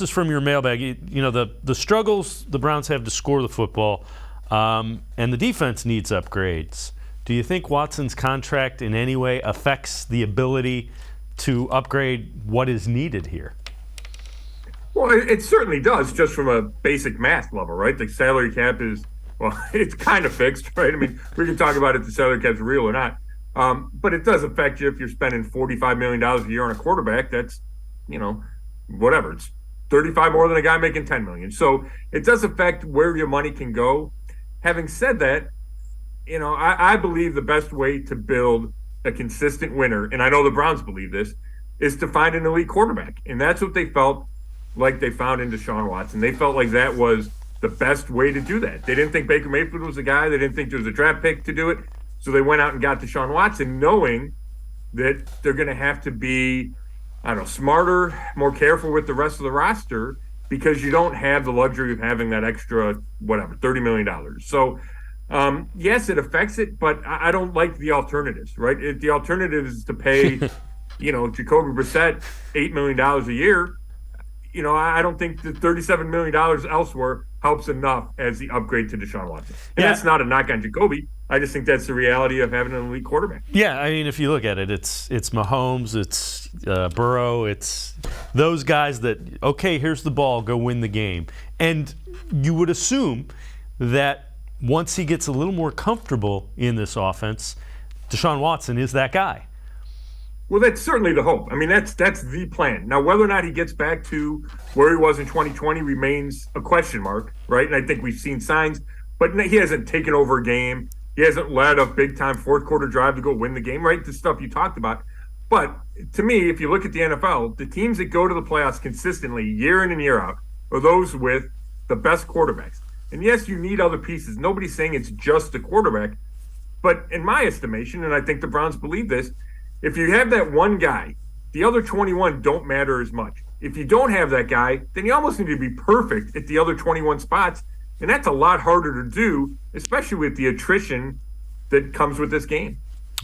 This is from your mailbag. The struggles the Browns have to score the football, and the defense needs upgrades. Do you think Watson's contract in any way affects the ability to upgrade what is needed here? Well, it certainly does, just from a basic math level, right? The salary cap is, well, it's kind of fixed, right? I mean, we can talk about if the salary cap's real or not. But it does affect you if you're spending $45 million a year on a quarterback. That's, whatever. It's 35 more than a guy making $10 million. So it does affect where your money can go. Having said that, I believe the best way to build a consistent winner, and I know the Browns believe this, is to find an elite quarterback. And that's what they felt like they found in Deshaun Watson. They felt like that was the best way to do that. They didn't think Baker Mayfield was the guy. They didn't think there was a draft pick to do it. So they went out and got Deshaun Watson, knowing that they're going to have to be, smarter, more careful with the rest of the roster, because you don't have the luxury of having that extra, $30 million. So, yes, it affects it, but I don't like the alternatives, right? The alternative is to pay, Jacoby Brissett $8 million a year. I don't think the $37 million elsewhere helps enough as the upgrade to Deshaun Watson. And that's not a knock on Jacoby. I just think that's the reality of having an elite quarterback. Yeah, I mean, if you look at it, it's Mahomes, it's Burrow, it's those guys that, okay, here's the ball, go win the game. And you would assume that once he gets a little more comfortable in this offense, Deshaun Watson is that guy. Well, that's certainly the hope. I mean, that's the plan. Now, whether or not he gets back to where he was in 2020 remains a question mark, right? And I think we've seen signs, but he hasn't taken over a game. He hasn't led a big-time fourth-quarter drive to go win the game, right? The stuff you talked about. But to me, if you look at the NFL, the teams that go to the playoffs consistently year in and year out are those with the best quarterbacks. And yes, you need other pieces. Nobody's saying it's just the quarterback. But in my estimation, and I think the Browns believe this, if you have that one guy, the other 21 don't matter as much. If you don't have that guy, then you almost need to be perfect at the other 21 spots. And that's a lot harder to do, especially with the attrition that comes with this game.